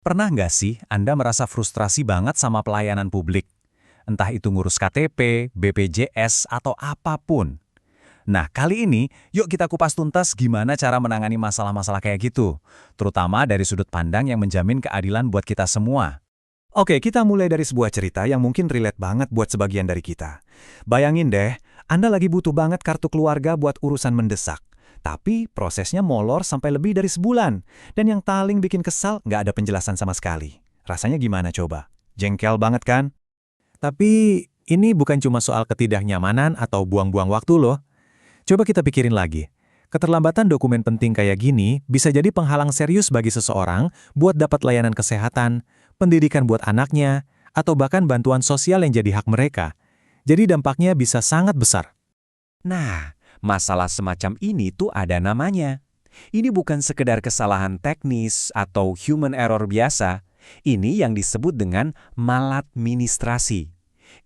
Pernah nggak sih Anda merasa frustrasi banget sama pelayanan publik? Entah itu ngurus KTP, BPJS, atau apapun. Nah, kali ini yuk kita kupas tuntas gimana cara menangani masalah-masalah kayak gitu. Terutama dari sudut pandang yang menjamin keadilan buat kita semua. Oke, kita mulai dari sebuah cerita yang mungkin relate banget buat sebagian dari kita. Bayangin deh, Anda lagi butuh banget kartu keluarga buat urusan mendesak. Tapi prosesnya molor sampai lebih dari sebulan. Dan yang paling bikin kesal, nggak ada penjelasan sama sekali. Rasanya gimana coba? Jengkel banget kan? Tapi ini bukan cuma soal ketidaknyamanan atau buang-buang waktu loh. Coba kita pikirin lagi. Keterlambatan dokumen penting kayak gini bisa jadi penghalang serius bagi seseorang buat dapat layanan kesehatan, pendidikan buat anaknya, atau bahkan bantuan sosial yang jadi hak mereka. Jadi dampaknya bisa sangat besar. Nah, masalah semacam ini tuh ada namanya. Ini bukan sekedar kesalahan teknis atau human error biasa. Ini yang disebut dengan maladministrasi.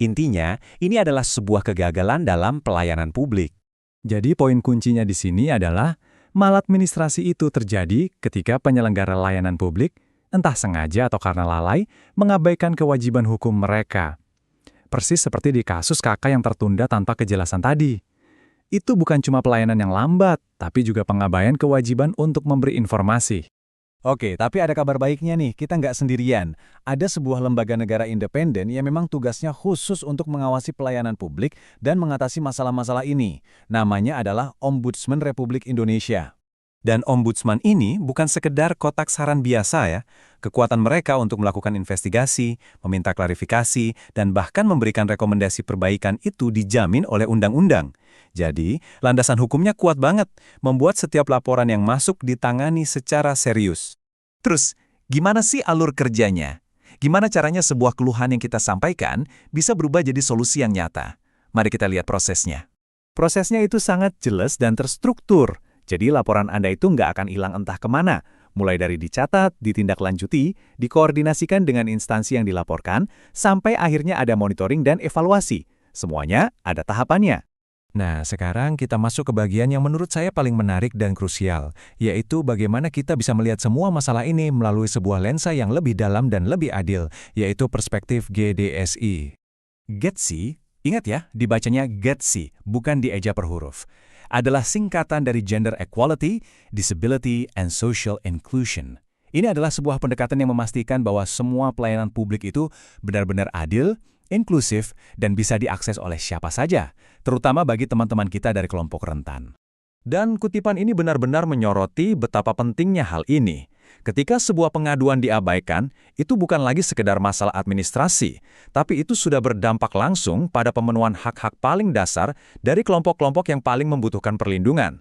Intinya, ini adalah sebuah kegagalan dalam pelayanan publik. Jadi poin kuncinya di sini adalah maladministrasi itu terjadi ketika penyelenggara layanan publik, entah sengaja atau karena lalai, mengabaikan kewajiban hukum mereka. Persis seperti di kasus kakak yang tertunda tanpa kejelasan tadi. Itu bukan cuma pelayanan yang lambat, tapi juga pengabaian kewajiban untuk memberi informasi. Oke, tapi ada kabar baiknya nih, kita nggak sendirian. Ada sebuah lembaga negara independen yang memang tugasnya khusus untuk mengawasi pelayanan publik dan mengatasi masalah-masalah ini. Namanya adalah Ombudsman Republik Indonesia. Dan Ombudsman ini bukan sekedar kotak saran biasa ya. Kekuatan mereka untuk melakukan investigasi, meminta klarifikasi, dan bahkan memberikan rekomendasi perbaikan itu dijamin oleh undang-undang. Jadi, landasan hukumnya kuat banget, membuat setiap laporan yang masuk ditangani secara serius. Terus, gimana sih alur kerjanya? Gimana caranya sebuah keluhan yang kita sampaikan bisa berubah jadi solusi yang nyata? Mari kita lihat prosesnya. Prosesnya itu sangat jelas dan terstruktur. Jadi laporan Anda itu nggak akan hilang entah kemana, mulai dari dicatat, ditindaklanjuti, dikoordinasikan dengan instansi yang dilaporkan, sampai akhirnya ada monitoring dan evaluasi. Semuanya ada tahapannya. Nah, sekarang kita masuk ke bagian yang menurut saya paling menarik dan krusial, yaitu bagaimana kita bisa melihat semua masalah ini melalui sebuah lensa yang lebih dalam dan lebih adil, yaitu perspektif GDSI. GEDSI, ingat ya, dibacanya GEDSI, bukan dieja per huruf. Adalah singkatan dari Gender Equality, Disability, and Social Inclusion. Ini adalah sebuah pendekatan yang memastikan bahwa semua pelayanan publik itu benar-benar adil, inklusif, dan bisa diakses oleh siapa saja, terutama bagi teman-teman kita dari kelompok rentan. Dan kutipan ini benar-benar menyoroti betapa pentingnya hal ini. Ketika sebuah pengaduan diabaikan, itu bukan lagi sekedar masalah administrasi, tapi itu sudah berdampak langsung pada pemenuhan hak-hak paling dasar dari kelompok-kelompok yang paling membutuhkan perlindungan.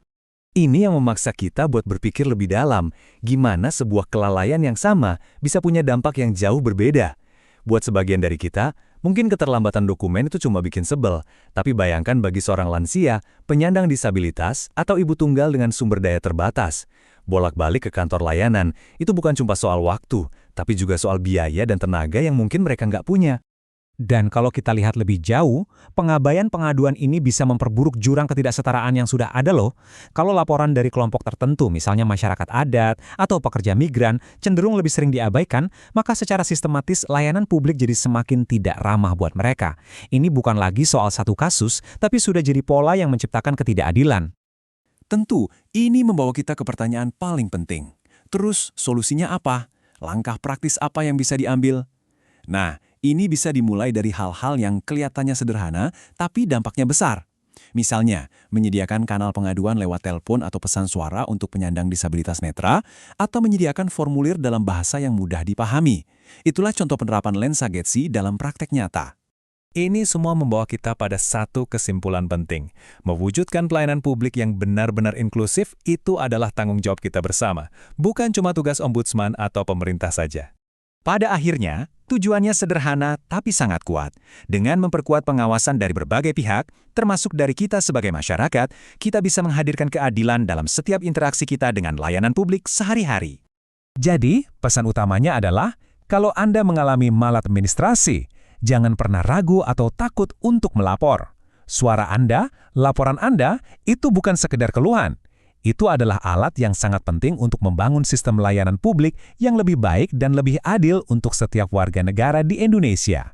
Ini yang memaksa kita buat berpikir lebih dalam, gimana sebuah kelalaian yang sama bisa punya dampak yang jauh berbeda. Buat sebagian dari kita, mungkin keterlambatan dokumen itu cuma bikin sebel, tapi bayangkan bagi seorang lansia, penyandang disabilitas, atau ibu tunggal dengan sumber daya terbatas. Bolak-balik ke kantor layanan, itu bukan cuma soal waktu, tapi juga soal biaya dan tenaga yang mungkin mereka nggak punya. Dan kalau kita lihat lebih jauh, pengabaian pengaduan ini bisa memperburuk jurang ketidaksetaraan yang sudah ada loh. Kalau laporan dari kelompok tertentu, misalnya masyarakat adat atau pekerja migran, cenderung lebih sering diabaikan, maka secara sistematis layanan publik jadi semakin tidak ramah buat mereka. Ini bukan lagi soal satu kasus, tapi sudah jadi pola yang menciptakan ketidakadilan. Tentu, ini membawa kita ke pertanyaan paling penting. Terus, solusinya apa? Langkah praktis apa yang bisa diambil? Nah, ini bisa dimulai dari hal-hal yang kelihatannya sederhana, tapi dampaknya besar. Misalnya, menyediakan kanal pengaduan lewat telepon atau pesan suara untuk penyandang disabilitas netra, atau menyediakan formulir dalam bahasa yang mudah dipahami. Itulah contoh penerapan lensa GEDSI dalam praktek nyata. Ini semua membawa kita pada satu kesimpulan penting. Mewujudkan pelayanan publik yang benar-benar inklusif itu adalah tanggung jawab kita bersama, bukan cuma tugas ombudsman atau pemerintah saja. Pada akhirnya, tujuannya sederhana tapi sangat kuat. Dengan memperkuat pengawasan dari berbagai pihak, termasuk dari kita sebagai masyarakat, kita bisa menghadirkan keadilan dalam setiap interaksi kita dengan layanan publik sehari-hari. Jadi, pesan utamanya adalah, kalau Anda mengalami maladministrasi, jangan pernah ragu atau takut untuk melapor. Suara Anda, laporan Anda, itu bukan sekedar keluhan. Itu adalah alat yang sangat penting untuk membangun sistem layanan publik yang lebih baik dan lebih adil untuk setiap warga negara di Indonesia.